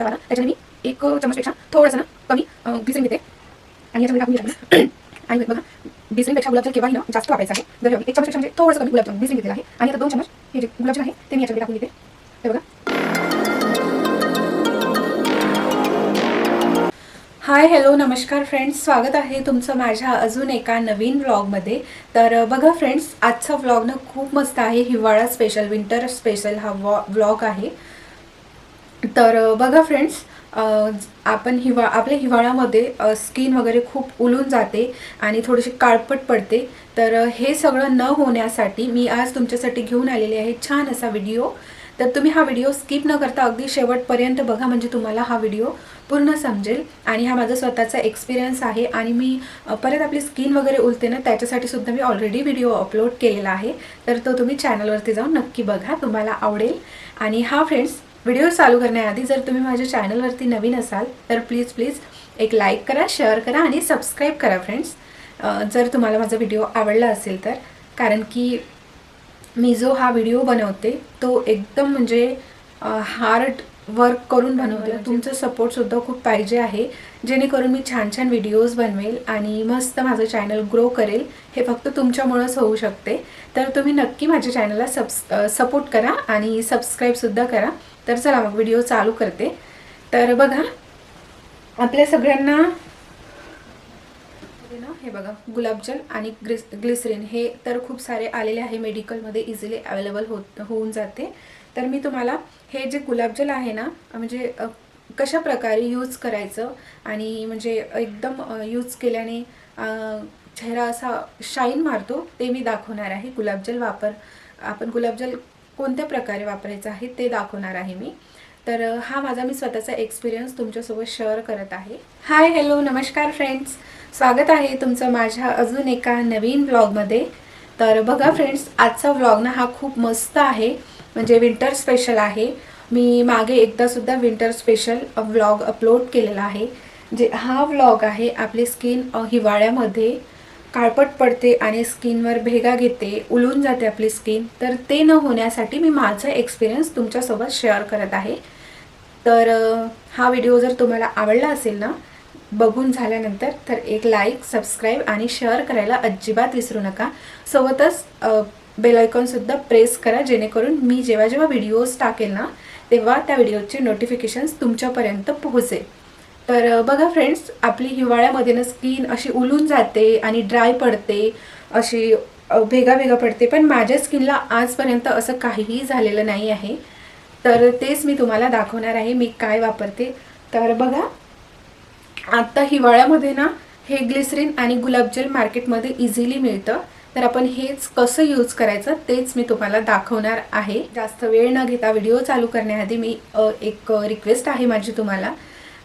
त्याच्यामध्ये मी 1 चमचपेक्षा थोडंसं ना कमी ग्लिसरीन घेते आणि याच्यामध्ये टाकून घेते आणि बघा ग्लिसरीनपेक्षा गुलाबजल केव्हाही ना जास्त वापरायचं आहे. जर 1 चमचपेक्षा म्हणजे थोडंसं कमी ग्लिसरीन घेतलेलं आहे आणि आता 2 चमच हे जे गुलाबजल आहे ते मी याच्यामध्ये टाकून घेते. तर बघा हाय हॅलो नमस्कार फ्रेंड्स, स्वागत आहे तुमचं माझ्या अजून एका नवीन व्लॉगमध्ये. तर बघा फ्रेंड्स, आजचा व्लॉग ना खूप मस्त आहे. हिवाळा स्पेशल, विंटर स्पेशल हा व्लॉग आहे. तर बघा फ्रेंड्स, आपण आपल्या हिवाळ्यामध्ये स्किन वगैरे खूप उलून जाते आणि थोडीशी काळपट पडते. तर हे सगळं न होण्यासाठी मी आज तुमच्यासाठी घेऊन आलेले आहे छान असा व्हिडिओ. तर तुम्ही हा व्हिडिओ स्किप न करता अगदी शेवटपर्यंत बघा, म्हणजे तुम्हाला हा व्हिडिओ पूर्ण समजेल. आणि हा माझा स्वतःचा एक्सपिरियन्स आहे आणि मी परत आपली स्किन वगैरे उलते ना त्याच्यासाठी सुद्धा मी ऑलरेडी व्हिडिओ अपलोड केलेला आहे. तर तो तुम्ही चॅनलवरती जाऊन नक्की बघा, तुम्हाला आवडेल. आणि हा फ्रेंड्स, व्हिडिओ चालू करण्याआधी जर तुम्ही माझ्या चॅनलवरती नवीन असाल तर प्लीज एक लाईक करा, शेअर करा आणि सबस्क्राईब करा फ्रेंड्स, जर तुम्हाला माझा व्हिडिओ आवडला असेल तर. कारण की मी जो हा व्हिडिओ बनवते तो एकदम म्हणजे हार्ड वर्क करून बनवते. तुमचं सपोर्टसुद्धा खूप पाहिजे आहे, जेणेकरून मी छान छान व्हिडिओज बनवेल आणि मस्त माझं चॅनल ग्रो करेल. हे फक्त तुमच्यामुळंच होऊ शकते. तर तुम्ही नक्की माझ्या चॅनलला सपोर्ट करा आणि सबस्क्राईबसुद्धा करा. तर चला मग व्हिडिओ चालू करते. तर बघा, आपल्या सगळ्यांना हे बघा गुलाबजल आणि ग्लिसरीन हे तर खूप सारे आलेले आहे, मेडिकलमध्ये इझिली अवेलेबल होऊन जाते. तर मी तुम्हाला हे जे गुलाबजल आहे ना, म्हणजे कशा प्रकारे यूज करायचं आणि म्हणजे एकदम यूज केल्याने चेहरा असा शाईन मारतो ते मी दाखवणार आहे. आपण गुलाबजल कोणत्या प्रकारे वापरायचं आहे ते दाखवणार आहे मी. तर हा माझा मी स्वतःचा एक्सपिरियन्स तुमच्यासोबत शेअर करत आहे. हाय हॅलो नमस्कार फ्रेंड्स, स्वागत आहे तुमचं माझ्या अजून एका नवीन व्लॉगमध्ये. तर बघा फ्रेंड्स, आजचा व्लॉग ना हा खूप मस्त आहे, म्हणजे विंटर स्पेशल आहे. मी मागे एकदासुद्धा विंटर स्पेशल व्लॉग अपलोड केलेला आहे. जे हा व्लॉग आहे, आपली स्किन हिवाळ्यामध्ये काळपट पडते आणि स्किनवर भेगा घेते, उलून जाते आपली स्किन. तर ते न होण्यासाठी मी माझा एक्सपिरियन्स तुमच्यासोबत शेअर करत आहे. तर हा व्हिडिओ जर तुम्हाला आवडला असेल ना बघून झाल्यानंतर, तर एक लाईक, सबस्क्राईब आणि शेअर करायला अजिबात विसरू नका. सोबतच बेल आयकॉनसुद्धा प्रेस करा, जेणेकरून मी जेव्हा जेव्हा व्हिडिओज टाकेल ना तेव्हा त्या व्हिडिओचे नोटिफिकेशन्स तुमच्यापर्यंत पोहोचेल. तर बघा फ्रेंड्स, आपली हिवाळ्यामध्ये ना स्किन अशी उलून जाते आणि ड्राय पडते, अशी भेगा पडते. पण माझ्या स्किनला आजपर्यंत असं काहीही झालेलं नाही आहे. तर तेच मी तुम्हाला दाखवणार आहे मी काय वापरते. तर बघा, आता हिवाळ्यामध्ये ना हे ग्लिसरीन आणि गुलाबजल मार्केटमध्ये इझिली मिळतं. तर आपण हेच कसं यूज करायचं तेच मी तुम्हाला दाखवणार आहे. जास्त वेळ न घेता व्हिडिओ चालू करण्याआधी मी एक रिक्वेस्ट आहे माझी तुम्हाला.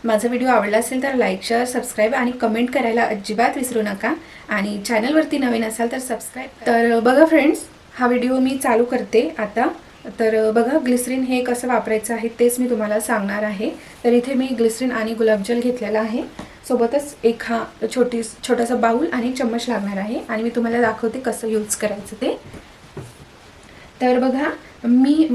माझा व्हिडिओ आवडला असेल तर लाईक, शेअर, सबस्क्राईब आणि कमेंट करायला अजिबात विसरू नका. आणि चॅनलवरती नवीन असाल तर सबस्क्राईब. तर बघा फ्रेंड्स, हा व्हिडिओ मी चालू करते आता. तर बघा, ग्लिसरीन हे कसं वापरायचं आहे तेच मी तुम्हाला सांगणार आहे. तर इथे मी ग्लिसरीन आणि गुलाबजल घेतलेला आहे. सोबतच एक हा छोटासा बाऊल आणि चम्मच लागणार आहे आणि मी तुम्हाला दाखवते कसं यूज करायचं ते. तर बघा, मी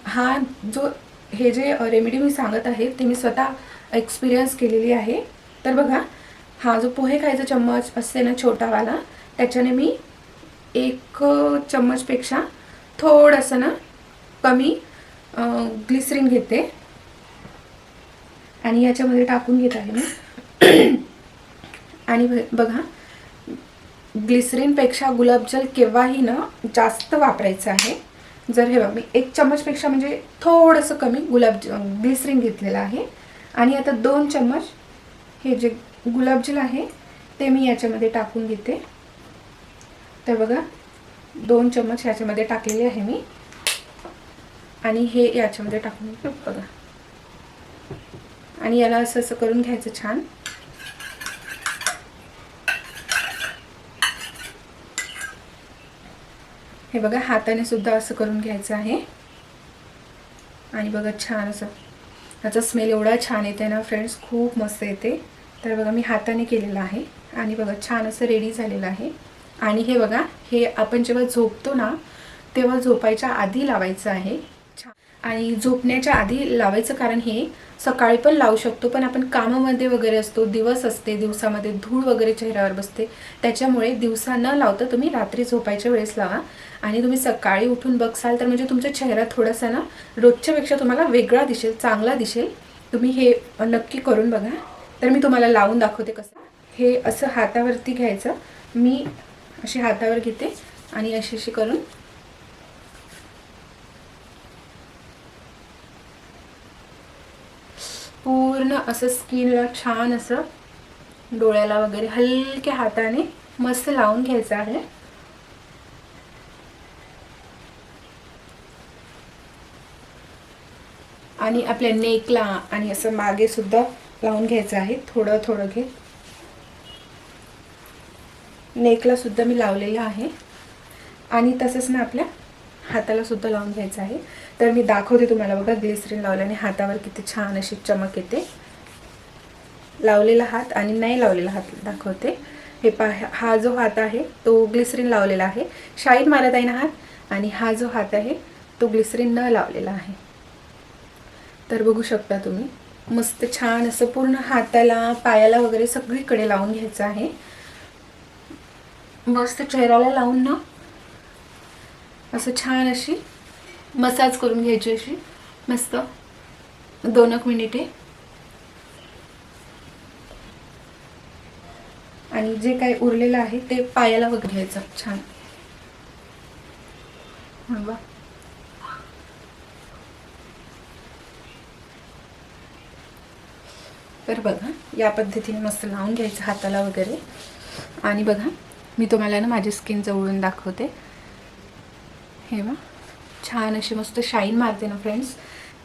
हा जो हे जे रेमेडी मी सांगत आहे ते मी स्वतः एक्सपिरियन्स केलेली आहे. तर बघा, हा जो पोहे खायचा चम्मच असते ना छोटावाला, त्याच्याने मी 1 चम्मचपेक्षा थोडंसं ना कमी ग्लिसरीन घेते आणि याच्यामध्ये टाकून घेत आहे मी. आणि बघा, ग्लिसरीनपेक्षा गुलाबजल केव्हाही ना जास्त वापरायचं आहे. जर हे बघा, मी 1 चम्मचपेक्षा म्हणजे थोडंसं कमी ग्लिसरीन घेतलेलं आहे. आणि आता 2 चम्मच हे जे गुलाबजल आहे ते मी याच्यामध्ये टाकून घेते. तर बघा, 2 चम्मच याच्यामध्ये टाकलेले आहे मी आणि हे याच्यामध्ये टाकून घेते बघा. आणि याला असं करून घ्यायचं छान. हे बघा, हाताने सुद्धा असं करून घ्यायचं आहे. आणि बघा, छान असं याचा स्मेल एवढा छान येते ना फ्रेंड्स, खूप मस्त येते. तर बघा, मी हाताने केलेलं आहे आणि बघा छान असं रेडी झालेलं आहे. आणि हे बघा, हे आपण जेव्हा झोपतो ना तेव्हा झोपायच्या आधी लावायचं आहे. आणि झोपण्याच्या आधी लावायचं कारण हे सकाळी पण लावू शकतो, पण आपण कामामध्ये वगैरे असतो, दिवस असते, दिवसामध्ये धूळ वगैरे चेहऱ्यावर बसते, त्याच्यामुळे दिवसा न लावता तुम्ही रात्री झोपायच्या वेळेस लावा. आणि तुम्ही सकाळी उठून बघसाल तर म्हणजे तुमचा चेहरा थोडासा ना रोजच्यापेक्षा तुम्हाला वेगळा दिसेल, चांगला दिसेल. तुम्ही हे नक्की करून बघा. तर मी तुम्हाला लावून दाखवते कसं. हे असं हातावरती घ्यायचं, मी अशी हातावर घेते आणि अशी अशी करून पूर्ण असं स्किनला छान असं डोळ्याला वगैरे हलक्या हाताने मस्त लावून घ्यायचं आहे. आणि आपल्या नेकला आणि असं मागे सुद्धा लावून घ्यायचं आहे. थोडं थोडं घे. नेकला सुद्धा मी लावलेलं आहे आणि तसंच ना आपल्या हाताला सुद्धा लावून घ्यायचं आहे. तर मी दाखवते तुम्हाला बघा, ग्लिसरीन लावल्याने हातावर किती छान अशी चमक येते. लावलेला हात आणि नाही लावलेला हात दाखवते. हे पहा, हा जो हात आहे तो ग्लिसरीन लावलेला आहे, शाईन मारत आहे ना हात, आणि हा जो हात आहे तो ग्लिसरीन न लावलेला आहे. तर बघू शकता तुम्ही, मस्त छान असं पूर्ण हाताला, पायाला वगैरे सगळीकडे लावून घ्यायचं आहे. मस्त चेहऱ्याला लावून ना असं छान अशी मसाज करून घ्यायची, अशी मस्त 2-1 मिनिटे. आणि जे काही उरलेलं आहे ते पायाला वगैरे घ्यायचं छान. बघा, तर बघा या पद्धतीने मस्त लावून घ्यायचं हाताला वगैरे. आणि बघा मी तुम्हाला ना माझी स्किन जवळून दाखवते. हे बघा छान अशी मस्त शाईन मारते ना फ्रेंड्स.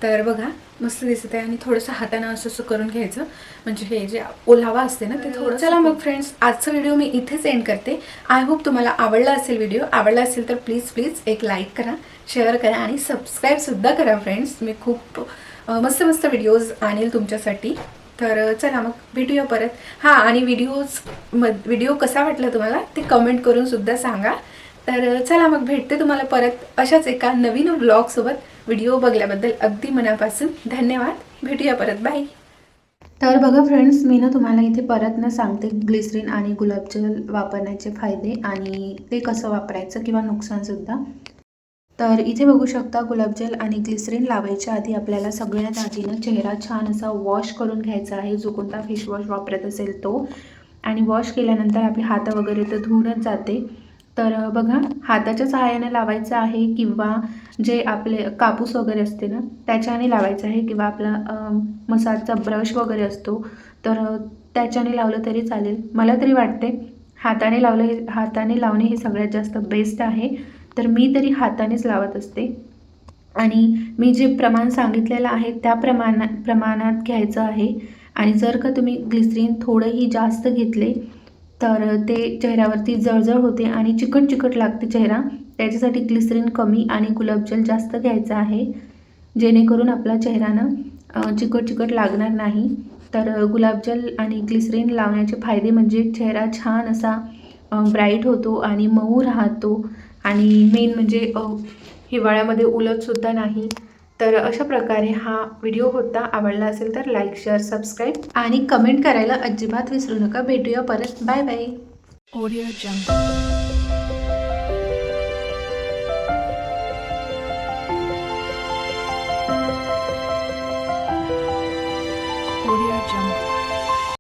तर बघा मस्त दिसत आहे. आणि थोडंसं हाताने असं असं करून घ्यायचं, म्हणजे हे जे ओलावा असते ना ते थोडं. चला मग फ्रेंड्स, आजचा व्हिडिओ मी इथेच एंड करते. आय होप तुम्हाला आवडला असेल. व्हिडिओ आवडला असेल तर प्लीज एक लाईक करा, शेअर करा आणि सबस्क्राईबसुद्धा करा फ्रेंड्स. मी खूप मस्त व्हिडिओज आणेल तुमच्यासाठी. तर चला मग भेटूया परत. हां, आणि व्हिडिओ कसा वाटला तुम्हाला ते कमेंट करून सुद्धा सांगा. तर चला मग भेटते तुम्हाला परत अशाच एका नवीन व्लॉगसोबत. व्हिडिओ बघल्याबद्दल अगदी मनापासून धन्यवाद. भेटूया परत, बाय. तर बघा फ्रेंड्स, मी ना तुम्हाला इथे परत ना सांगते ग्लिसरीन आणि गुलाबजल वापरण्याचे फायदे आणि ते कसं वापरायचं किंवा नुकसानसुद्धा. तर इथे बघू शकता, गुलाबजल आणि ग्लिसरीन लावायच्या आधी आपल्याला सगळ्यात आधी ना चेहरा छान असा वॉश करून घ्यायचा आहे, जो कोणता फेस वॉश वापरत असेल तो. आणि वॉश केल्यानंतर आपले हात वगैरे तर धुवूनच जाते. तर बघा, हाताच्या सहाय्याने लावायचं आहे किंवा जे आपले कापूस वगैरे असते ना त्याच्याने लावायचं आहे, किंवा आपला मसाजचा ब्रश वगैरे असतो तर त्याच्याने लावलं तरी चालेल. मला तरी वाटते हाताने लावणे हे सगळ्यात जास्त बेस्ट आहे. तर मी तरी हातानेच लावत असते. आणि मी जे प्रमाण सांगितलेलं आहे त्या प्रमाणात घ्यायचं आहे. आणि जर का तुम्ही ग्लिसरीन थोडंही जास्त घेतले तर ते चेहऱ्यावरती जळजळ होते आणि चिकट लागते चेहरा. त्याच्यासाठी ग्लिसरीन कमी आणि गुलाबजल जास्त घ्यायचं आहे, जेणेकरून आपला चेहरा ना चिकट लागणार नाही. तर गुलाबजल आणि ग्लिसरीन लावण्याचे फायदे म्हणजे चेहरा छान असा ब्राईट होतो आणि मऊ राहतो. आणि मेन म्हणजे हिवाळ्यामध्ये उलटसुद्धा नाही. तर अशा प्रकारे हा व्हिडिओ होता. आवडला असेल तर लाईक, शेअर, सबस्क्राईब आणि कमेंट करायला अजिबात विसरू नका. भेटूया परत, बाय बाय. ऑडिओ जंगल. Audio Jungle.